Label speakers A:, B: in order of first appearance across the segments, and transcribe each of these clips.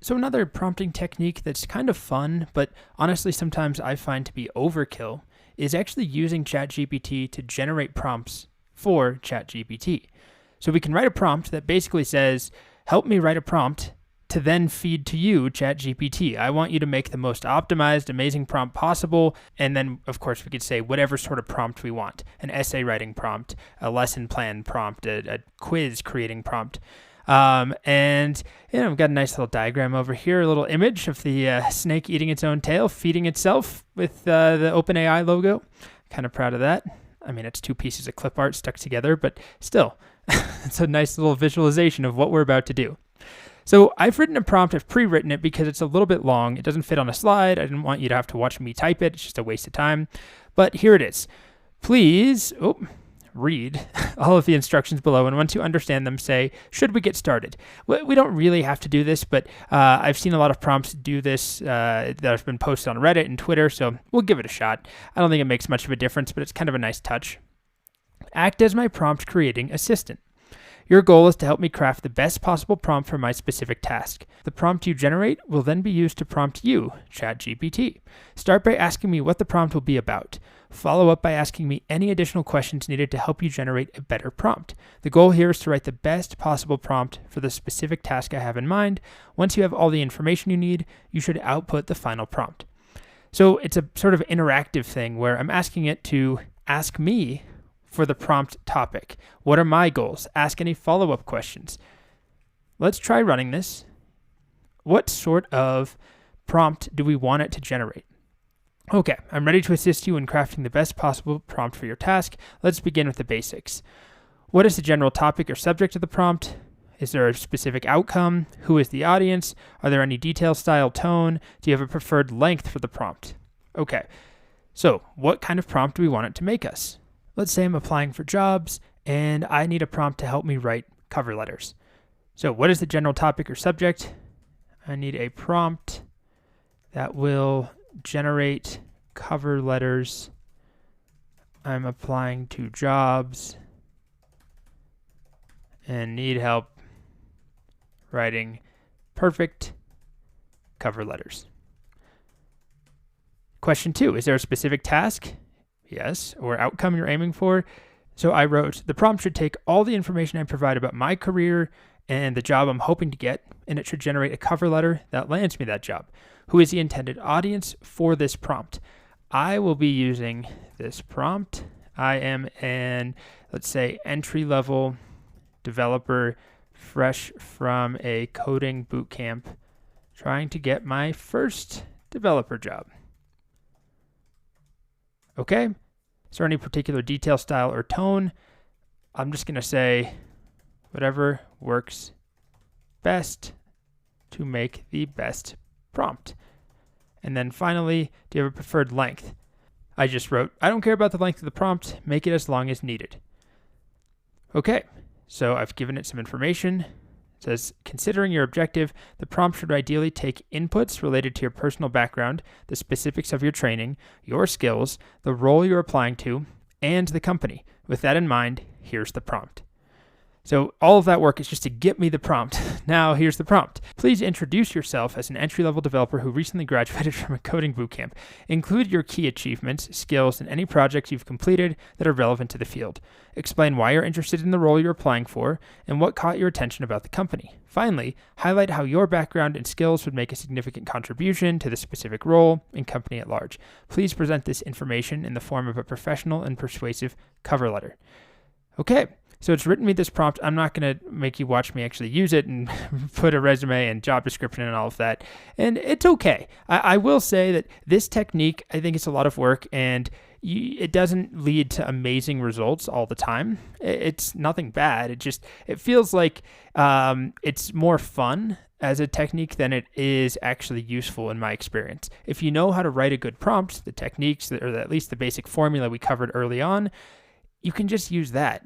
A: So another prompting technique that's kind of fun, but honestly sometimes I find to be overkill, is actually using ChatGPT to generate prompts for ChatGPT. So we can write a prompt that basically says, help me write a prompt to then feed to you ChatGPT. I want you to make the most optimized, amazing prompt possible. And then, of course, we could say whatever sort of prompt we want, an essay writing prompt, a lesson plan prompt, a quiz creating prompt. And I've got a nice little diagram over here, a little image of the snake eating its own tail, feeding itself with the OpenAI logo. Kind of proud of that. I mean, it's two pieces of clip art stuck together, but still, it's a nice little visualization of what we're about to do. So I've written a prompt, I've pre-written it because it's a little bit long. It doesn't fit on a slide. I didn't want you to have to watch me type it. It's just a waste of time. But here it is. Please read all of the instructions below, and once you understand them, say, should we get started? We don't really have to do this, but I've seen a lot of prompts do this that have been posted on Reddit and Twitter, so we'll give it a shot. I don't think it makes much of a difference, but it's kind of a nice touch. Act as my prompt creating assistant. Your goal is to help me craft the best possible prompt for my specific task. The prompt you generate will then be used to prompt you, ChatGPT. Start by asking me what the prompt will be about. Follow up by asking me any additional questions needed to help you generate a better prompt. The goal here is to write the best possible prompt for the specific task I have in mind. Once you have all the information you need, you should output the final prompt. So it's a sort of interactive thing where I'm asking it to ask me for the prompt topic. What are my goals? Ask any follow-up questions. Let's try running this. What sort of prompt do we want it to generate? Okay, I'm ready to assist you in crafting the best possible prompt for your task. Let's begin with the basics. What is the general topic or subject of the prompt? Is there a specific outcome? Who is the audience? Are there any detail, style, tone? Do you have a preferred length for the prompt? Okay, so what kind of prompt do we want it to make us? Let's say I'm applying for jobs and I need a prompt to help me write cover letters. So what is the general topic or subject? I need a prompt that will generate cover letters. I'm applying to jobs and need help writing perfect cover letters. Question 2, is there a specific task? Yes, or outcome you're aiming for? So I wrote, the prompt should take all the information I provide about my career and the job I'm hoping to get, and it should generate a cover letter that lands me that job. Who is the intended audience for this prompt? I will be using this prompt. I am an, let's say, entry-level developer fresh from a coding bootcamp trying to get my first developer job. Okay, is there any particular detail, style, or tone? I'm just going to say whatever works best to make the best prompt. And then finally, do you have a preferred length? I just wrote, I don't care about the length of the prompt, make it as long as needed. Okay, so I've given it some information. It says, considering your objective, the prompt should ideally take inputs related to your personal background, the specifics of your training, your skills, the role you're applying to, and the company. With that in mind, here's the prompt. So all of that work is just to get me the prompt. Now here's the prompt. Please introduce yourself as an entry-level developer who recently graduated from a coding bootcamp. Include your key achievements, skills, and any projects you've completed that are relevant to the field. Explain why you're interested in the role you're applying for and what caught your attention about the company. Finally, highlight how your background and skills would make a significant contribution to the specific role and company at large. Please present this information in the form of a professional and persuasive cover letter. Okay. So it's written me this prompt. I'm not going to make you watch me actually use it and put a resume and job description and all of that. And it's okay. I will say that this technique, I think it's a lot of work and it doesn't lead to amazing results all the time. It's nothing bad. It feels like it's more fun as a technique than it is actually useful in my experience. If you know how to write a good prompt, the techniques, or at least the basic formula we covered early on, you can just use that.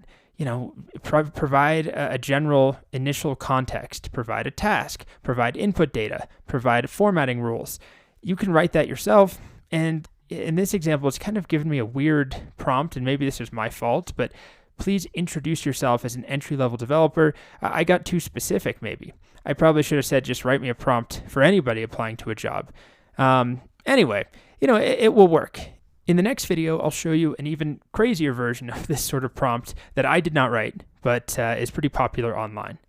A: Provide a general initial context, provide a task, provide input data, provide formatting rules. You can write that yourself. And in this example, it's kind of given me a weird prompt, and maybe this is my fault, but please introduce yourself as an entry-level developer. I got too specific, maybe. I probably should have said just write me a prompt for anybody applying to a job. Anyway, it will work. In the next video, I'll show you an even crazier version of this sort of prompt that I did not write, but is pretty popular online.